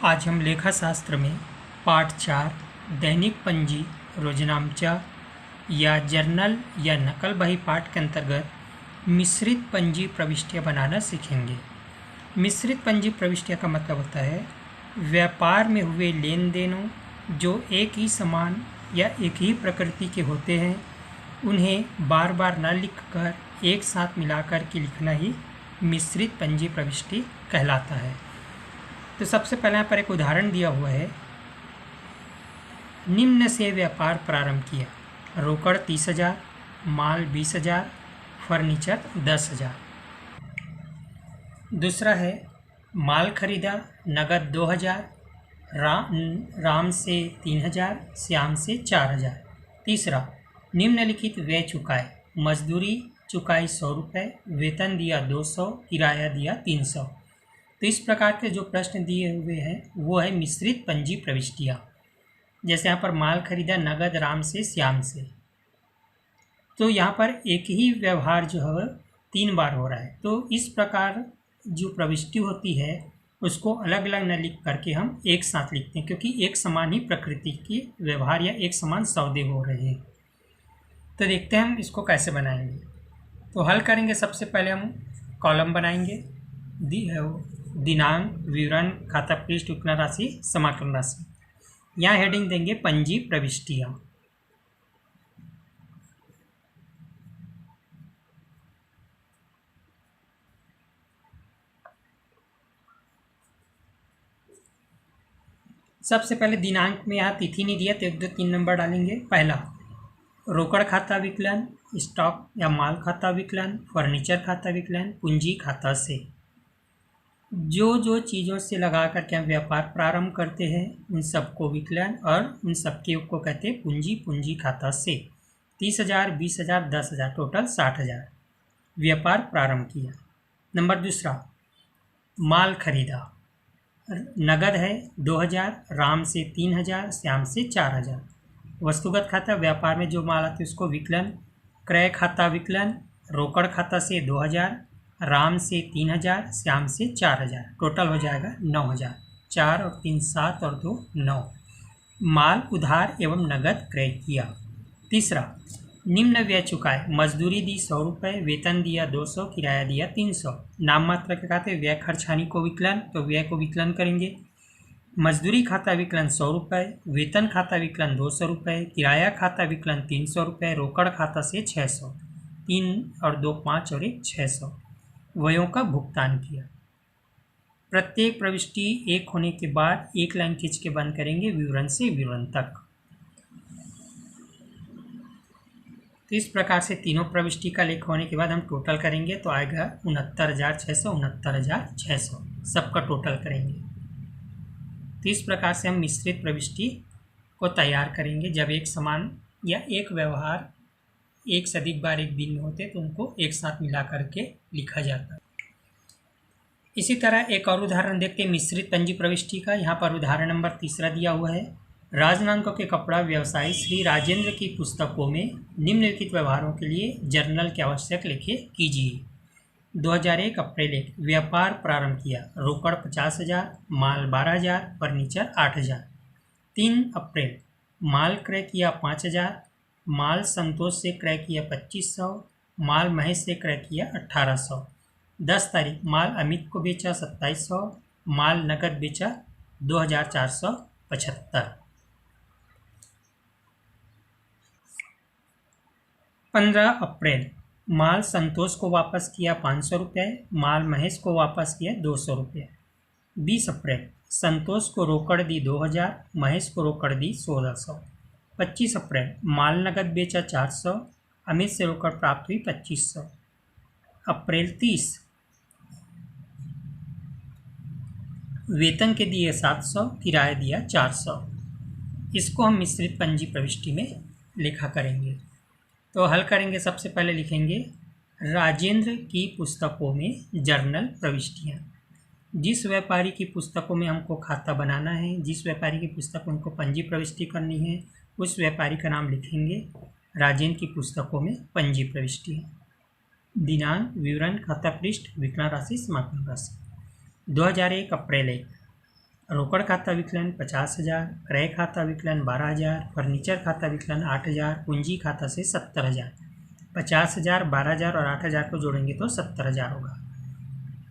आज हम लेखा शास्त्र में पाठ 4 दैनिक पंजी रोजनामचा या जर्नल या नकल बही पाठ के अंतर्गत मिश्रित पंजी प्रविष्टियाँ बनाना सीखेंगे। मिश्रित पंजी प्रविष्टियाँ का मतलब होता है व्यापार में हुए लेन देनों जो एक ही समान या एक ही प्रकृति के होते हैं उन्हें बार बार न लिखकर एक साथ मिलाकर के लिखना ही मिश्रित पंजी प्रविष्टि कहलाता है। तो सबसे पहले यहाँ पर एक उदाहरण दिया हुआ है, निम्न से व्यापार प्रारंभ किया, रोकड़ 30,000, माल 20,000, फर्नीचर 10,000। दूसरा है माल खरीदा, नगद 2,000, राम से 3,000, श्याम से 4,000। तीसरा निम्नलिखित व्यय चुकाए, मजदूरी चुकाई 100 रुपये, वेतन दिया 200, किराया दिया 300। तो इस प्रकार के जो प्रश्न दिए हुए हैं वो है मिश्रित पंजी प्रविष्टियाँ। जैसे यहाँ पर माल खरीदा नगद राम से श्याम से, तो यहाँ पर एक ही व्यवहार जो है 3 बार हो रहा है। तो इस प्रकार जो प्रविष्टि होती है उसको अलग अलग न लिख करके हम एक साथ लिखते हैं, क्योंकि एक समान ही प्रकृति की व्यवहार या एक समान सौदे हो रहे हैं। तो देखते हैं हम इसको कैसे बनाएंगे। तो हल करेंगे, सबसे पहले हम कॉलम बनाएंगे, दिनांक, विवरण, खाता पृष्ठ, विकलन राशि, समाकलन राशि। यहाँ हेडिंग देंगे पंजी प्रविष्टियाँ। सबसे पहले दिनांक में यहाँ तिथि नहीं दिया तो 1, 2, 3 नंबर डालेंगे। पहला रोकड़ खाता विकलन, स्टॉक या माल खाता विकलन, फर्नीचर खाता विकलन, पूंजी खाता से। जो चीज़ों से लगा करके हम व्यापार प्रारंभ करते हैं उन सबको विकलन और उन सबके को कहते हैं पूंजी। पूंजी खाता से 30,000, 20,000, 10,000, टोटल 60,000 व्यापार प्रारंभ किया। नंबर दूसरा माल खरीदा, नगद है 2,000, राम से 3,000, श्याम से 4,000। वस्तुगत खाता व्यापार में जो माल आते उसको विकलन। क्रय खाता विकलन, रोकड़ खाता से 2,000, राम से 3,000, श्याम से 4,000, टोटल हो जाएगा 9,000। 4 और 3 7 और 2 9। माल उधार एवं नगद क्रय किया। तीसरा निम्न व्यय चुकाए, मजदूरी दी 100 रुपये, वेतन दिया 200, किराया दिया 300। नाम मात्र के खाते व्यय खर्च हानि को विकलन, तो व्यय को विकलन करेंगे। मजदूरी खाता विकलन 100 रुपये, वेतन खाता विकलन 200 रुपये, किराया खाता विकलन 300 रुपये, रोकड़ खाता से 600। 3 और 2 5 और 1 600 व्ययों का भुगतान किया। प्रत्येक प्रविष्टि एक होने के बाद एक लाइन खींच के बंद करेंगे विवरण से विवरण तक। तो इस प्रकार से तीनों प्रविष्टि का लेख होने के बाद हम टोटल करेंगे तो आएगा 69,600, 69,600 सबका टोटल करेंगे। तो इस प्रकार से हम मिश्रित प्रविष्टि को तैयार करेंगे। जब एक समान या एक व्यवहार एक से अधिक बार एक दिन में होते तो उनको एक साथ मिला करके लिखा जाता है। इसी तरह एक और उदाहरण देखते हैं मिश्रित पंजी प्रविष्टि का। यहाँ पर उदाहरण नंबर 3 दिया हुआ है, राजनांदगांव के कपड़ा व्यवसायी श्री राजेंद्र की पुस्तकों में निम्नलिखित व्यवहारों के लिए जर्नल के आवश्यक लेखे कीजिए। 2001 अप्रैल 1 व्यापार प्रारंभ किया, रोकड़ 50,000, माल 12,000, फर्नीचर 8,000। 3 अप्रैल माल क्रय किया 5,000, माल संतोष से क्रय किया 2,500, माल महेश से क्रय किया 1,800। 10 तारीख माल अमित को बेचा 2,700, माल नगद बेचा 2,475। 15 अप्रैल माल संतोष को वापस किया 500 रुपये, माल महेश को वापस किया 200 रुपये। 20 अप्रैल संतोष को रोकड़ दी 2,000, महेश को रोकड़ दी 1,600। 25 अप्रैल माल नगद बेचा 400, अमित से रोकड़ प्राप्त हुई 2,500। अप्रैल 30 वेतन के दिए 700, किराया दिया 400। इसको हम मिश्रित पंजी प्रविष्टि में लिखा करेंगे। तो हल करेंगे, सबसे पहले लिखेंगे राजेंद्र की पुस्तकों में जर्नल प्रविष्टियाँ। जिस व्यापारी की पुस्तकों में हमको खाता बनाना है, जिस व्यापारी की पुस्तक में हमको पंजी प्रविष्टि करनी है, उस व्यापारी का नाम लिखेंगे राजेंद्र की पुस्तकों में पंजी प्रविष्टि है। दिनांक, विवरण, खाता पृष्ठ, विकलन राशि, समाकलन राशि। 2001 अप्रैल 1 रोकड़ खाता विकलन 50,000, क्रय खाता विकलन 12,000, फर्नीचर खाता विकलन 8,000, पूंजी खाता से 70,000। 50,000, 12,000 और 8,000 को जोड़ेंगे तो 70,000 होगा।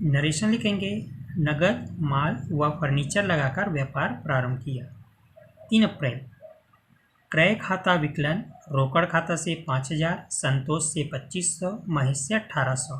नरेशन लिखेंगे, नगद माल व फर्नीचर लगाकर व्यापार प्रारंभ किया। 3 अप्रैल, क्रय खाता विकलन रोकड़ खाता से 5,000, संतोष से 2,500, महेश से 1,800।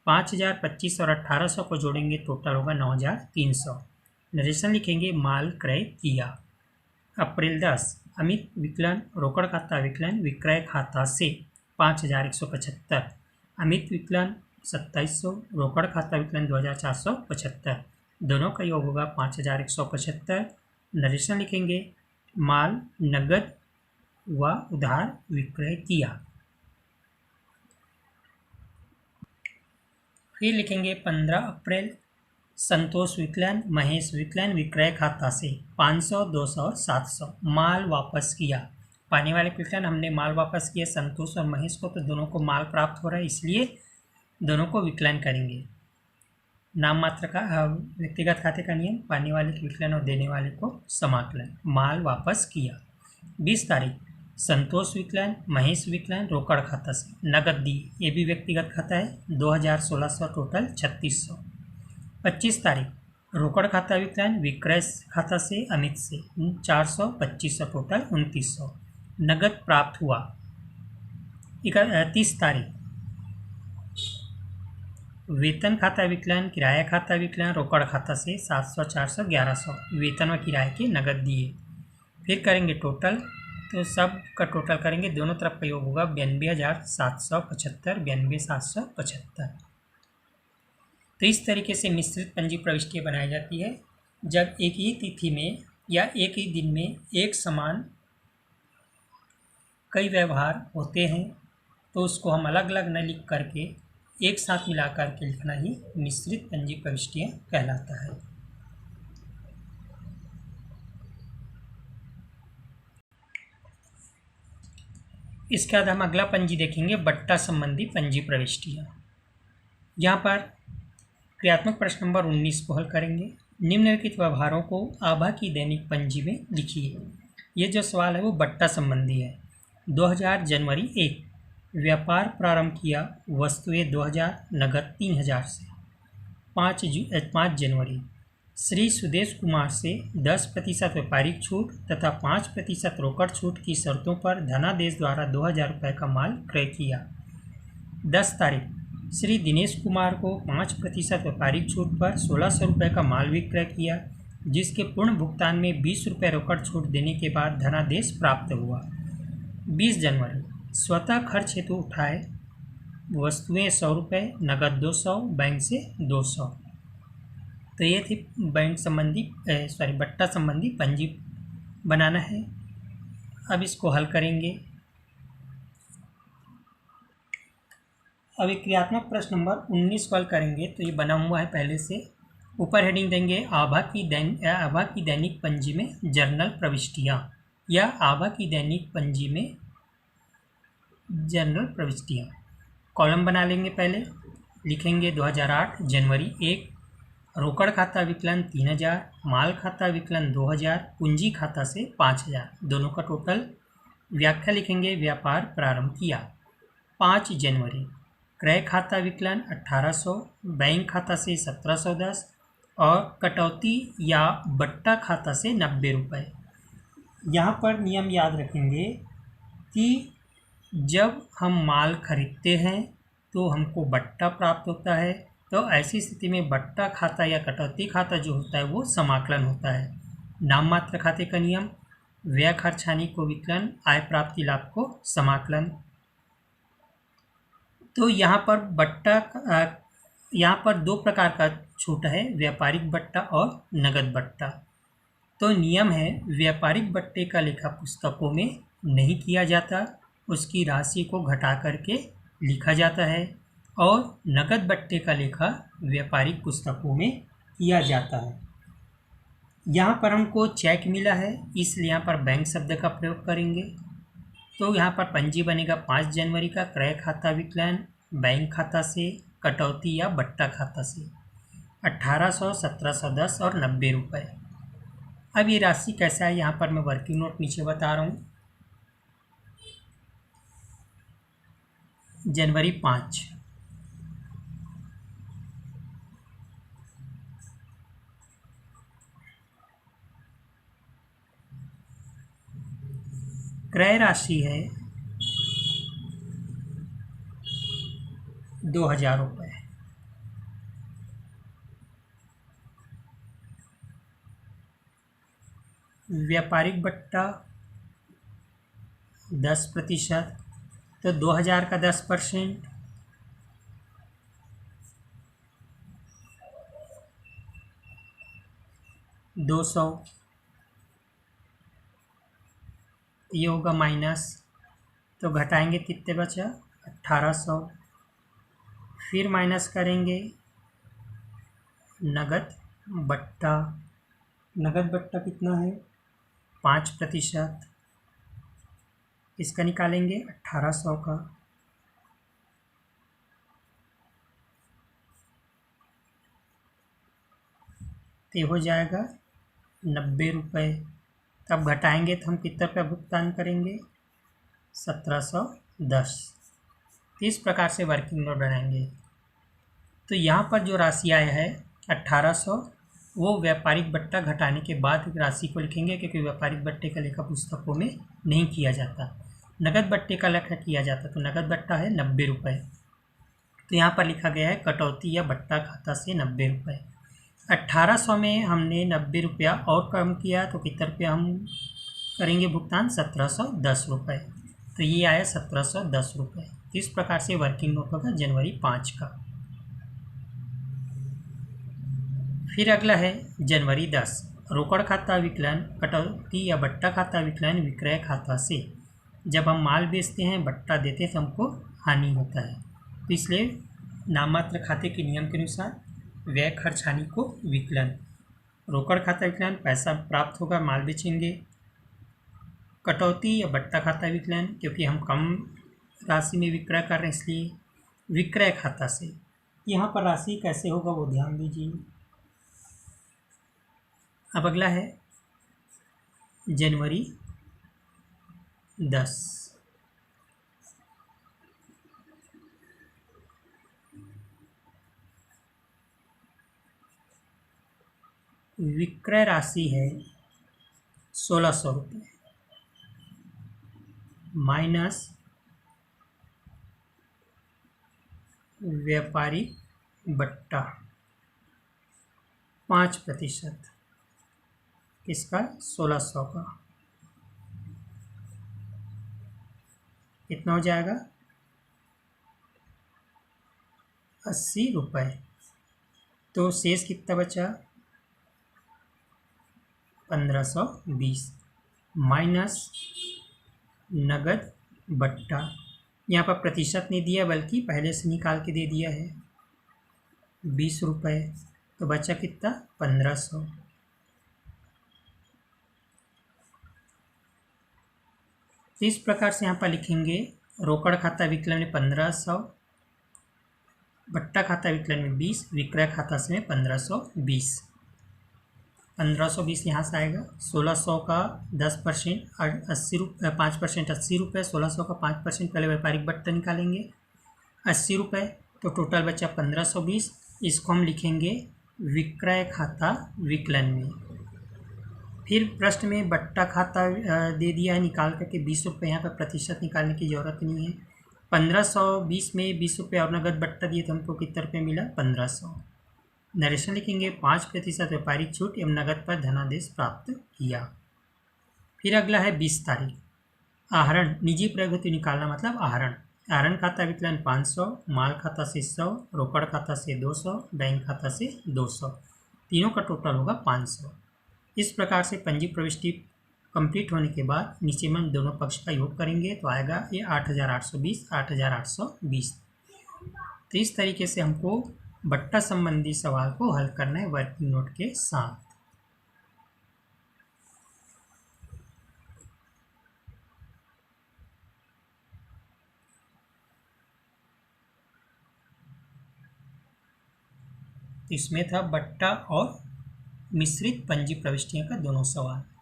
5,000, 2,500 और 1,800 को जोड़ेंगे टोटल होगा 9,300। नरेशन लिखेंगे, माल क्रय किया। अप्रैल 10, अमित विकलन रोकड़ खाता विकलन विक्रय खाता से 5,175, अमित विकलन 2,700, रोकड़ खाता विकलन 2,475, दोनों का योग होगा 5,175। नरेशन लिखेंगे, माल नगद व उधार विक्रय किया। फिर लिखेंगे 15 अप्रैल, संतोष विकलन महेश विकलन विक्रय खाता से 500, 200 और 700, माल वापस किया। पाने वाले विकलन हमने माल वापस किया संतोष और महेश को, तो दोनों को माल प्राप्त हो रहा है, इसलिए दोनों को विकलन करेंगे। नाम मात्र का व्यक्तिगत खाते का नियम, पाने वाले के विकलन और देने वाले को समाकलन। माल वापस किया। 20 तारीख, संतोष विकलन महेश विकलन रोकड़ खाता से नगद दी, ये भी व्यक्तिगत खाता है, 2,1600 टोटल 3,600। 25 तारीख, रोकड़ खाता विकलन विक्रय खाता से अमित से 400, 2,500 टोटल 2,900, नगद प्राप्त हुआ। 30 तारीख, वेतन खाता विकलन किराया खाता विकलन रोकड़ खाता से 700, 400, 1100, वेतन व किराए के नगद दिए। फिर करेंगे टोटल, तो सब का टोटल करेंगे, दोनों तरफ का योग होगा 92,775, 92,775। तो इस तरीके से मिश्रित पंजी प्रविष्टियाँ बनाई जाती है जब एक ही तिथि में या एक ही दिन में एक समान कई व्यवहार होते हैं, तो उसको हम अलग अलग न लिख करके एक साथ मिला करके लिखना ही मिश्रित पंजी प्रविष्टियाँ कहलाता है। इसके बाद हम अगला पंजी देखेंगे, बट्टा संबंधी पंजी प्रविष्टियाँ। यहाँ पर क्रियात्मक प्रश्न नंबर 19 को हल करेंगे। निम्नलिखित व्यवहारों को आभा की दैनिक पंजी में लिखिए। ये जो सवाल है वो बट्टा संबंधी है। 2000 जनवरी 1, व्यापार प्रारंभ किया, वस्तुएं 2,000, नगद 3,000 से। 5 जनवरी, श्री सुदेश कुमार से 10% व्यापारिक छूट तथा 5% रोकड़ छूट की शर्तों पर धनादेश द्वारा 2,000 रुपये का माल क्रय किया। 10 तारीख, श्री दिनेश कुमार को 5% व्यापारिक छूट पर 1,600 रुपये का माल विक्रय किया, जिसके पूर्ण भुगतान में 20 रुपये रोकड़ छूट देने के बाद धनादेश प्राप्त हुआ। 20 जनवरी, स्वतः खर्च हेतु उठाए वस्तुएं 100 रुपये, नगद 200, बैंक से 200। तो ये थी बैंक संबंधी बट्टा संबंधी पंजी बनाना है। अब इसको हल करेंगे। अब एक क्रियात्मक प्रश्न नंबर 19 को हल करेंगे। तो ये बना हुआ है पहले से। ऊपर हेडिंग देंगे, आभा की दैनिक पंजी में जर्नल प्रविष्टियाँ, या आभा की दैनिक पंजी में जर्नल प्रविष्टियाँ। कॉलम बना लेंगे। पहले लिखेंगे 2008 जनवरी 1, रोकड़ खाता विकलन 3,000, माल खाता विकलन 2,000, पूंजी खाता से 5,000, दोनों का टोटल। व्याख्या लिखेंगे, व्यापार प्रारंभ किया। 5 जनवरी, क्रय खाता विकलन 1,800, बैंक खाता से 1,710 और कटौती या बट्टा खाता से 90 रुपये। यहाँ पर नियम याद रखेंगे कि जब हम माल खरीदते हैं तो हमको बट्टा प्राप्त होता है, तो ऐसी स्थिति में बट्टा खाता या कटौती खाता जो होता है वो समाकलन होता है। नाम मात्र खाते का नियम, व्यय खर्च हानि को विकलन, आय प्राप्ति लाभ को समाकलन। तो यहाँ पर 2 प्रकार का छूट है, व्यापारिक बट्टा और नगद बट्टा। तो नियम है, व्यापारिक बट्टे का लेखा पुस्तकों में नहीं किया जाता, उसकी राशि को घटा करके लिखा जाता है, और नगद बट्टे का लेखा व्यापारिक पुस्तकों में किया जाता है। यहाँ पर हमको चेक मिला है, इसलिए यहाँ पर बैंक शब्द का प्रयोग करेंगे। तो यहाँ पर पंजी बनेगा 5 जनवरी का, क्रय खाता विकलन बैंक खाता से, कटौती या बट्टा खाता से 1,800, 1,710 और 90 रुपये। अब ये राशि कैसा है, यहाँ पर मैं वर्किंग नोट नीचे बता रहा हूँ। जनवरी 5, क्रय राशि है 2000 रुपये। व्यापारिक बट्टा 10%, तो 2000 का 10%, 200, ये होगा माइनस, तो घटाएंगे कितने बचा, 1800। फिर माइनस करेंगे नगद बट्टा, नगद बट्टा कितना है, 5%, इसका निकालेंगे 1800 का, तो हो जाएगा 90 रुपये। तब घटाएंगे तो हम कितने रुपये भुगतान करेंगे, 1710। तो इस प्रकार से वर्किंग नोट बनाएंगे। तो यहाँ पर जो राशि आया है 1800, वो व्यापारिक बट्टा घटाने के बाद राशि को लिखेंगे, क्योंकि व्यापारिक बट्टे का लेखा पुस्तकों में नहीं किया जाता, नगद बट्टे का लेखा किया जाता। तो नगद बट्टा है 90 रुपये, तो यहाँ पर लिखा गया है कटौती या बट्टा खाता से 90 रुपये। 1800 में हमने 90 रुपया और कम किया, तो कितना रुपया हम करेंगे भुगतान, 1710 रुपये। तो ये आया 1710 रुपये। तो इस प्रकार से वर्किंग नोट होगा जनवरी 5 का। फिर अगला है जनवरी 10, रोकड़ खाता विकलन, कटौती या बट्टा खाता विकलन विक्रय खाता से। जब हम माल बेचते हैं, बट्टा देते हैं, तो हमको हानि होता है, तो इसलिए नाममात्र खाते के नियम के अनुसार व्यय खर्च हानि को विकलन। रोकड़ खाता विकलन, पैसा प्राप्त होगा, माल बेचेंगे। कटौती या बट्टा खाता विकलन, क्योंकि हम कम राशि में विक्रय कर रहे हैं, इसलिए विक्रय खाता से। यहाँ पर राशि कैसे होगा वो ध्यान दीजिए। अब अगला है जनवरी 10, विक्रय राशि है 1600 रुपये माइनस व्यापारिक बट्टा 5%, इसका 1600 का कितना हो जाएगा, 80 रुपये। तो शेष कितना बचा, 1520 माइनस नगद बट्टा, यहाँ पर प्रतिशत नहीं दिया बल्कि पहले से निकाल के दे दिया है, 20 रुपये। तो बचा कितना, 1500। तो इस प्रकार से यहाँ पर लिखेंगे, रोकड़ खाता विकलन में 1500, बट्टा खाता विकलन में 20, विक्रय खाता से में 1520। 1520 यहाँ से आएगा, 1600 का 10%, 80 रुपये, 5% 80 रुपये, 1600 का 5%, पहले व्यापारिक बट्टा निकालेंगे 80 रुपये, तो टोटल बचा 1520। इसको हम लिखेंगे विक्रय खाता विकलन में। फिर प्रश्न में बट्टा खाता दे दिया है निकाल करके 20 रुपये, यहाँ पर प्रतिशत निकालने की ज़रूरत नहीं है। 1520 में 20 रुपये और नगद बट्टा दिए तो हमको कितने रुपये मिला, 1500। नरेशन लिखेंगे 5% व्यापारिक छूट एवं नगद पर धनादेश प्राप्त किया। फिर अगला है 20 तारीख, आहरण निजी प्रयोग हेतु निकालना, मतलब आहरण। आहरण खाता विकलन 500, माल खाता से 100, रोकड़ खाता से 200, बैंक खाता से 200, तीनों का टोटल होगा 500। इस प्रकार से पंजी प्रविष्टि कंप्लीट होने के बाद नीचे में दोनों पक्ष का योग करेंगे तो आएगा ये 8820, 8820। तो इस तरीके से हमको बट्टा संबंधी सवाल को हल करना है वर्किंग नोट के साथ। इसमें था बट्टा और मिश्रित पंजी प्रविष्टियाँ का दोनों सवाल।